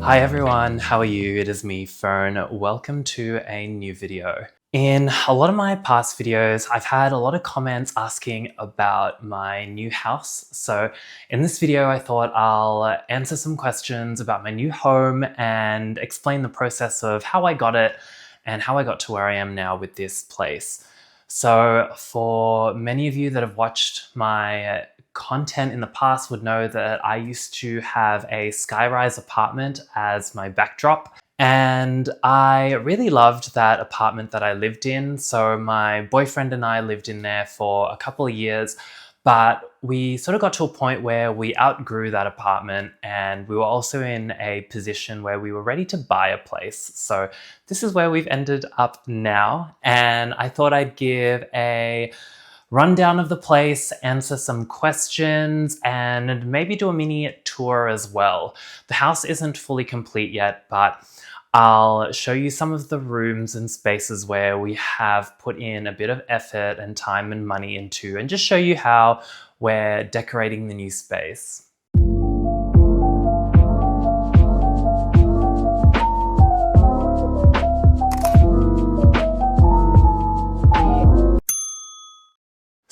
Hi everyone, how are you? It is me, Fern. Welcome to a new video. In a lot of my past videos, I've had a lot of comments asking about my new house. So in this video, I thought I'll answer some questions about my new home and explain the process of how I got it and how I got to where I am now with this place. So for many of you that have watched my content in the past would know that I used to have a skyrise apartment as my backdrop. And I really loved that apartment that I lived in. So my boyfriend and I lived in there for a couple of years, but we sort of got to a point where we outgrew that apartment and we were also in a position where we were ready to buy a place. So this is where we've ended up now. And I thought I'd give a rundown of the place, answer some questions, and maybe do a mini tour as well. The house isn't fully complete yet, but I'll show you some of the rooms and spaces where we have put in a bit of effort and time and money into, and just show you how we're decorating the new space.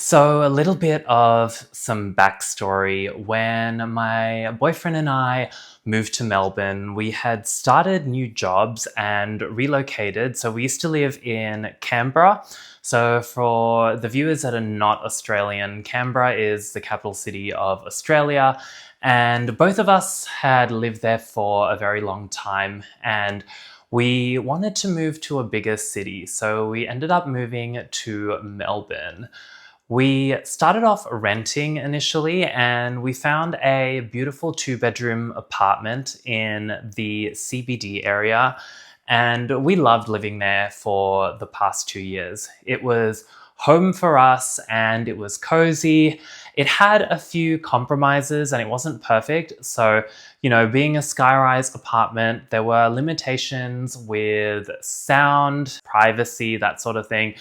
So a little bit of some backstory. When my boyfriend and I moved to Melbourne, we had started new jobs and relocated. So we used to live in Canberra. So for the viewers that are not Australian, Canberra is the capital city of Australia. And both of us had lived there for a very long time. And we wanted to move to a bigger city. So we ended up moving to Melbourne. We started off renting initially, and we found a beautiful 2-bedroom apartment in the CBD area, and we loved living there for the past 2 years. It was home for us and it was cozy. It had a few compromises and it wasn't perfect. So, being a skyrise apartment, there were limitations with sound, privacy, that sort of thing.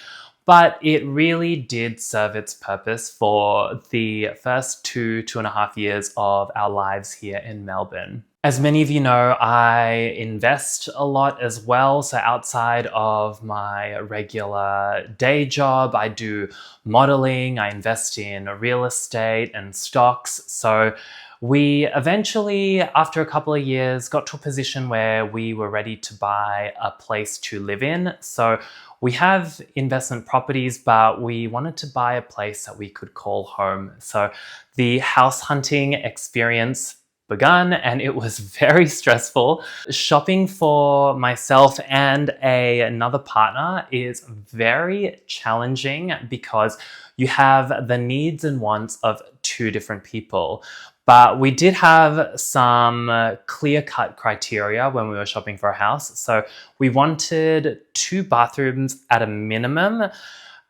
But it really did serve its purpose for the first 2.5 years of our lives here in Melbourne. As many of you know, I invest a lot as well. So outside of my regular day job, I do modeling, I invest in real estate and stocks. So we eventually, after a couple of years, got to a position where we were ready to buy a place to live in. So we have investment properties, but we wanted to buy a place that we could call home. So the house hunting experience begun and it was very stressful. Shopping for myself and another partner is very challenging because you have the needs and wants of two different people. But we did have some clear-cut criteria when we were shopping for a house. So we wanted 2 bathrooms at a minimum.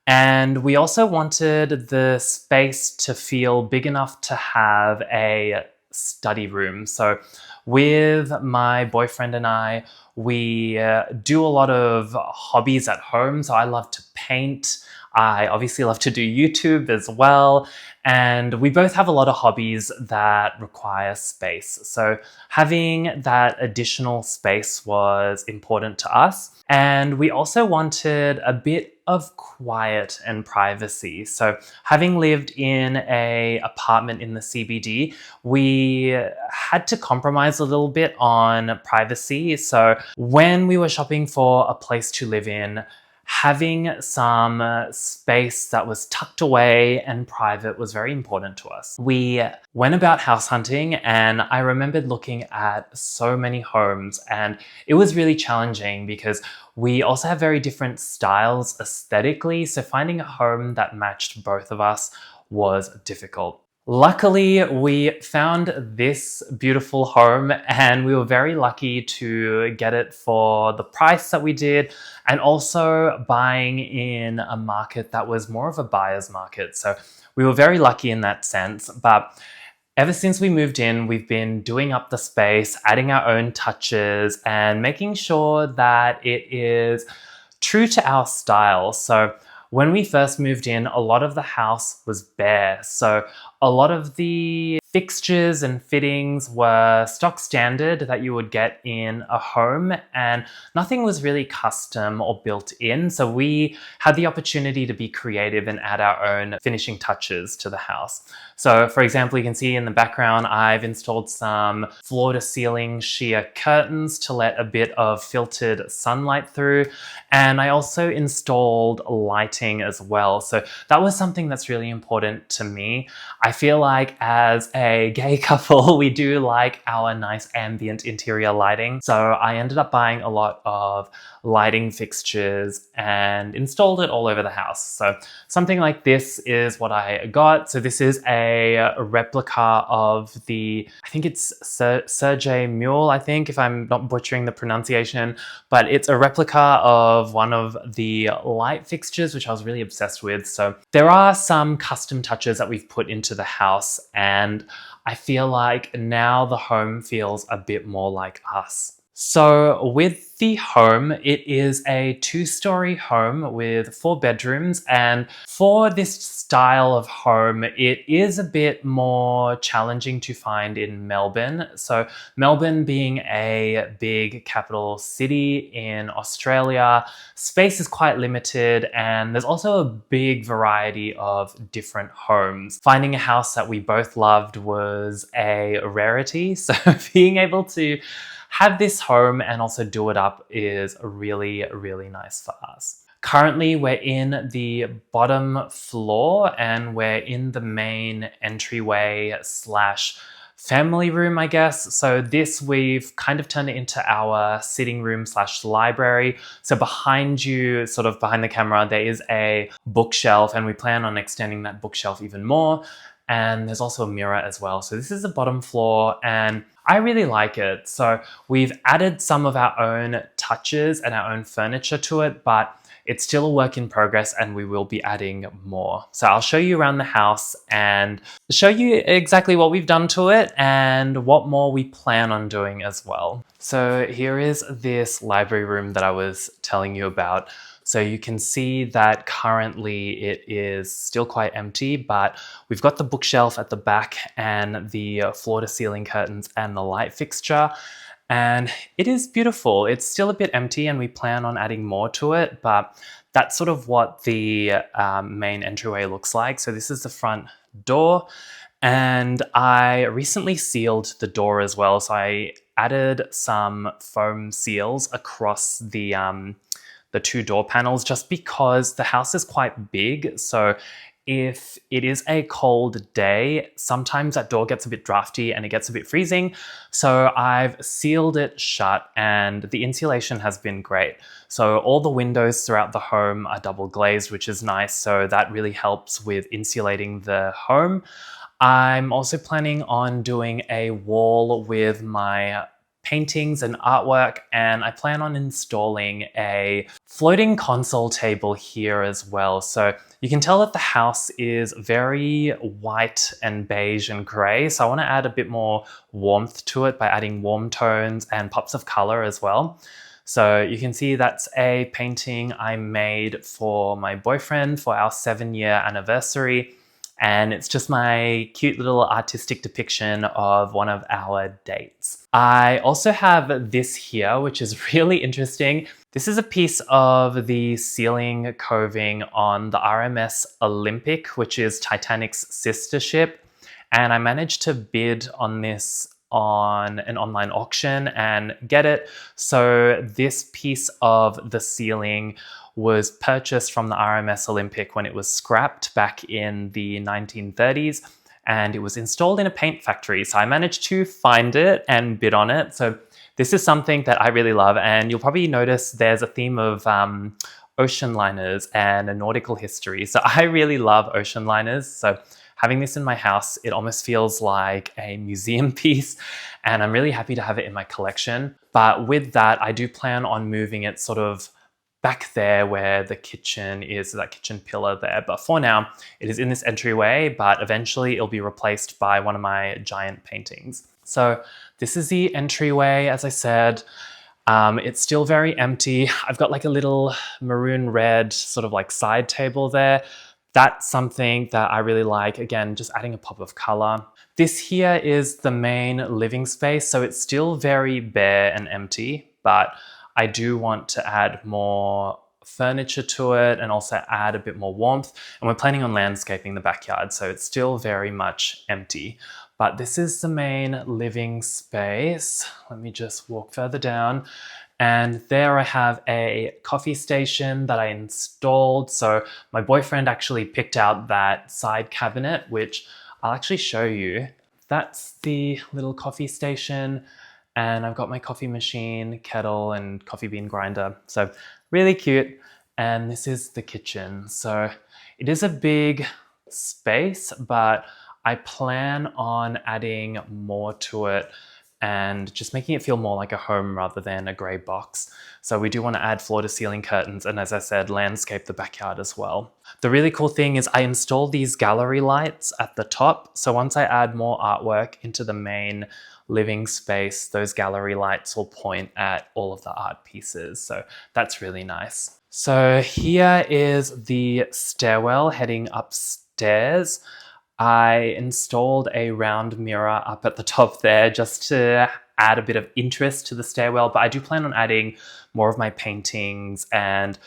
And we also wanted the space to feel big enough to have a study room. So with my boyfriend and I, we do a lot of hobbies at home. So I love to paint. I obviously love to do YouTube as well. And we both have a lot of hobbies that require space. So having that additional space was important to us. And we also wanted a bit of quiet and privacy. So having lived in an apartment in the CBD, we had to compromise a little bit on privacy. So when we were shopping for a place to live in, having some space that was tucked away and private was very important to us. We went about house hunting and I remembered looking at so many homes, and it was really challenging because we also have very different styles aesthetically. So finding a home that matched both of us was difficult. Luckily, we found this beautiful home and we were very lucky to get it for the price that we did, and also buying in a market that was more of a buyer's market. So we were very lucky in that sense. But ever since we moved in, we've been doing up the space, adding our own touches and making sure that it is true to our style. So when we first moved in, a lot of the house was bare. So a lot of the fixtures and fittings were stock standard that you would get in a home, and nothing was really custom or built in. So we had the opportunity to be creative and add our own finishing touches to the house. So for example, you can see in the background, I've installed some floor to ceiling sheer curtains to let a bit of filtered sunlight through. And I also installed lighting as well. So that was something that's really important to me. I feel like as a gay couple, we do like our nice ambient interior lighting. So I ended up buying a lot of lighting fixtures and installed it all over the house. So something like this is what I got. So this is a replica of the, I think it's Sergei Mule, I think, if I'm not butchering the pronunciation, but it's a replica of one of the light fixtures, which I was really obsessed with. So there are some custom touches that we've put into the house, and I feel like now the home feels a bit more like us. So with the home, it is a 2-story home with 4 bedrooms, and for this style of home, it is a bit more challenging to find in Melbourne. So Melbourne being a big capital city in Australia, space is quite limited, and there's also a big variety of different homes. Finding a house that we both loved was a rarity, so being able to have this home and also do it up is really, really nice for us. Currently, we're in the bottom floor and we're in the main entryway slash family room, I guess. So this, we've kind of turned it into our sitting room slash library. So behind you, sort of behind the camera, there is a bookshelf, and we plan on extending that bookshelf even more. And there's also a mirror as well. So this is the bottom floor, and I really like it. So we've added some of our own touches and our own furniture to it, but it's still a work in progress and we will be adding more. So I'll show you around the house and show you exactly what we've done to it and what more we plan on doing as well. So here is this library room that I was telling you about. So you can see that currently it is still quite empty, but we've got the bookshelf at the back and the floor to ceiling curtains and the light fixture. And it is beautiful. It's still a bit empty and we plan on adding more to it, but that's sort of what the main entryway looks like. So this is the front door, and I recently sealed the door as well. So I added some foam seals across the 2 door panels, just because the house is quite big. So if it is a cold day, sometimes that door gets a bit drafty and it gets a bit freezing. So I've sealed it shut and the insulation has been great. So all the windows throughout the home are double glazed, which is nice. So that really helps with insulating the home. I'm also planning on doing a wall with my paintings and artwork, and I plan on installing a floating console table here as well. So you can tell that the house is very white and beige and grey, so I want to add a bit more warmth to it by adding warm tones and pops of colour as well. So you can see that's a painting I made for my boyfriend for our 7-year anniversary. And it's just my cute little artistic depiction of one of our dates. I also have this here, which is really interesting. This is a piece of the ceiling coving on the RMS Olympic, which is Titanic's sister ship. And I managed to bid on this on an online auction and get it. So this piece of the ceiling was purchased from the RMS Olympic when it was scrapped back in the 1930s, and it was installed in a paint factory. So I managed to find it and bid on it. So this is something that I really love, and you'll probably notice there's a theme of ocean liners and a nautical history. So I really love ocean liners. So having this in my house, it almost feels like a museum piece, and I'm really happy to have it in my collection. But with that, I do plan on moving it sort of back there where the kitchen is, that kitchen pillar there. But for now, it is in this entryway, but eventually it'll be replaced by one of my giant paintings. So this is the entryway, as I said. It's still very empty. I've got like a little maroon red sort of like side table there. that's something that I really like. Again, just adding a pop of color. This here is the main living space, so it's still very bare and empty, but I do want to add more furniture to it and also add a bit more warmth. And we're planning on landscaping the backyard, so it's still very much empty. But this is the main living space. Let me just walk further down. And there I have a coffee station that I installed. So my boyfriend actually picked out that side cabinet, which I'll actually show you. That's the little coffee station. And I've got my coffee machine, kettle, and coffee bean grinder. So really cute. And this is the kitchen. So it is a big space, but I plan on adding more to it and just making it feel more like a home rather than a grey box. So we do want to add floor-to-ceiling curtains and, as I said, landscape the backyard as well. The really cool thing is I installed these gallery lights at the top. So once I add more artwork into the main living space, those gallery lights will point at all of the art pieces. So that's really nice. So here is the stairwell heading upstairs. I installed a round mirror up at the top there just to add a bit of interest to the stairwell, but I do plan on adding more of my paintings, and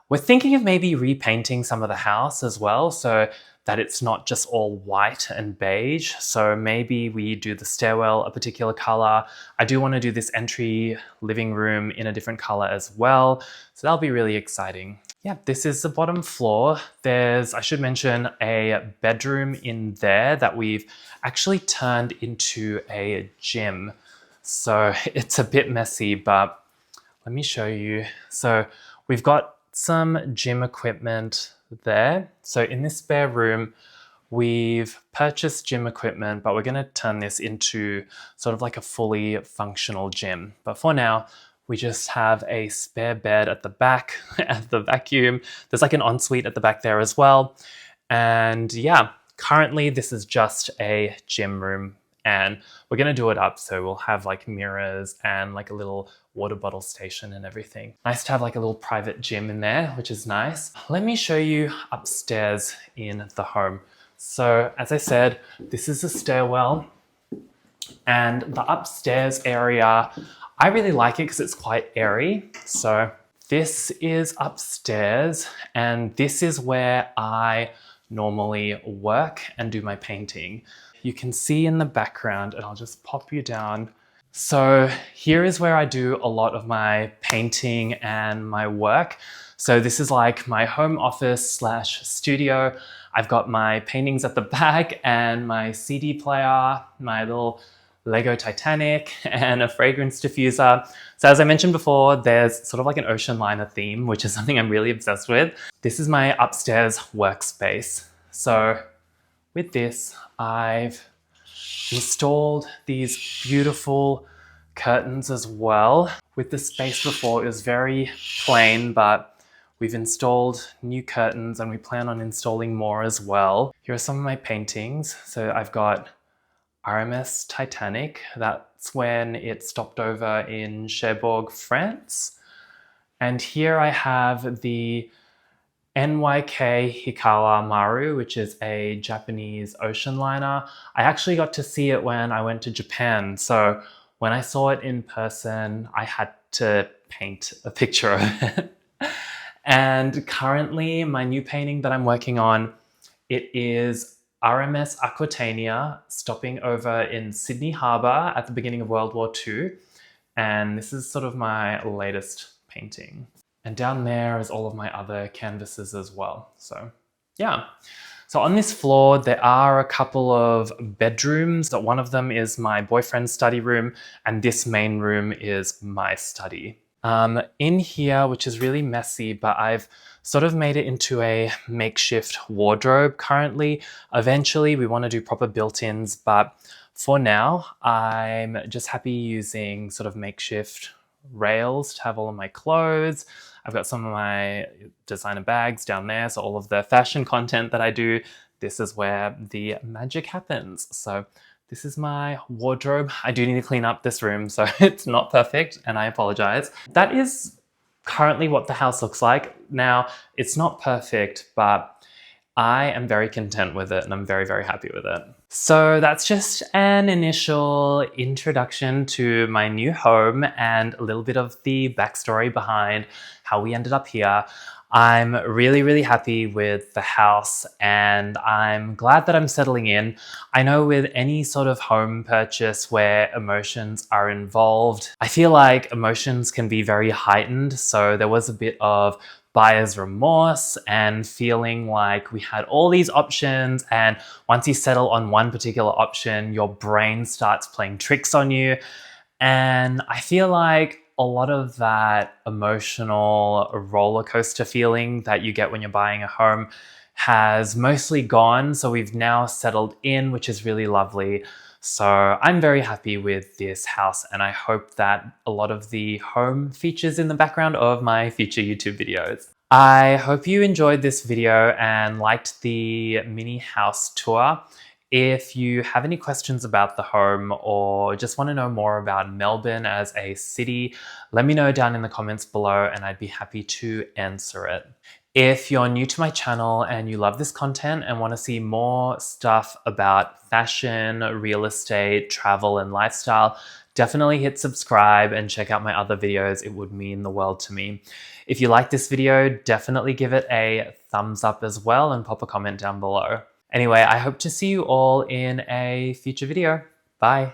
we're thinking of maybe repainting some of the house as well so that it's not just all white and beige. So maybe we do the stairwell a particular color. I do want to do this entry living room in a different color as well. So that'll be really exciting. Yeah, this is the bottom floor. There's, I should mention, a bedroom in there that we've actually turned into a gym. So it's a bit messy, but let me show you. So we've got some gym equipment there. So in this spare room, we've purchased gym equipment, but we're going to turn this into sort of like a fully functional gym. But for now, we just have a spare bed at the back, at the vacuum. There's like an ensuite at the back there as well. And yeah, currently this is just a gym room and we're gonna do it up. So we'll have like mirrors and like a little water bottle station and everything. Nice to have like a little private gym in there, which is nice. Let me show you upstairs in the home. So as I said, this is the stairwell and the upstairs area, I really like it because it's quite airy. So this is upstairs and this is where I normally work and do my painting. You can see in the background, and I'll just pop you down. So here is where I do a lot of my painting and my work. So this is like my home office slash studio. I've got my paintings at the back and my CD player, my little Lego Titanic, and a fragrance diffuser. So as I mentioned before, there's sort of like an ocean liner theme, which is something I'm really obsessed with. This is my upstairs workspace. So with this, I've installed these beautiful curtains as well. With the space before, it was very plain, but we've installed new curtains and we plan on installing more as well. Here are some of my paintings. So I've got RMS Titanic. That's when it stopped over in Cherbourg, France. And here I have the NYK Hikawa Maru, which is a Japanese ocean liner. I actually got to see it when I went to Japan. So when I saw it in person, I had to paint a picture of it. And currently my new painting that I'm working on, it is RMS Aquitania stopping over in Sydney Harbour at the beginning of World War II. And this is sort of my latest painting. And down there is all of my other canvases as well. So yeah. So on this floor, there are a couple of bedrooms. One of them is my boyfriend's study room, and this main room is my study. In here, which is really messy, but I've sort of made it into a makeshift wardrobe currently. Eventually, we want to do proper built-ins, but for now, I'm just happy using sort of makeshift rails to have all of my clothes. I've got some of my designer bags down there, so all of the fashion content that I do, this is where the magic happens. So this is my wardrobe. I do need to clean up this room, so it's not perfect, and I apologize. That is currently what the house looks like. Now, it's not perfect, but I am very content with it and I'm very, very happy with it. So that's just an initial introduction to my new home and a little bit of the backstory behind how we ended up here. I'm really, really happy with the house and I'm glad that I'm settling in. I know with any sort of home purchase where emotions are involved, I feel like emotions can be very heightened. So there was a bit of buyer's remorse and feeling like we had all these options, and once you settle on one particular option, your brain starts playing tricks on you. And I feel like a lot of that emotional roller coaster feeling that you get when you're buying a home has mostly gone. So we've now settled in, which is really lovely. So I'm very happy with this house, and I hope that a lot of the home features in the background of my future YouTube videos. I hope you enjoyed this video and liked the mini house tour. If you have any questions about the home or just want to know more about Melbourne as a city, let me know down in the comments below and I'd be happy to answer it. If you're new to my channel and you love this content and want to see more stuff about fashion, real estate, travel, and lifestyle, definitely hit subscribe and check out my other videos. It would mean the world to me. If you like this video, definitely give it a thumbs up as well and pop a comment down below. Anyway, I hope to see you all in a future video. Bye.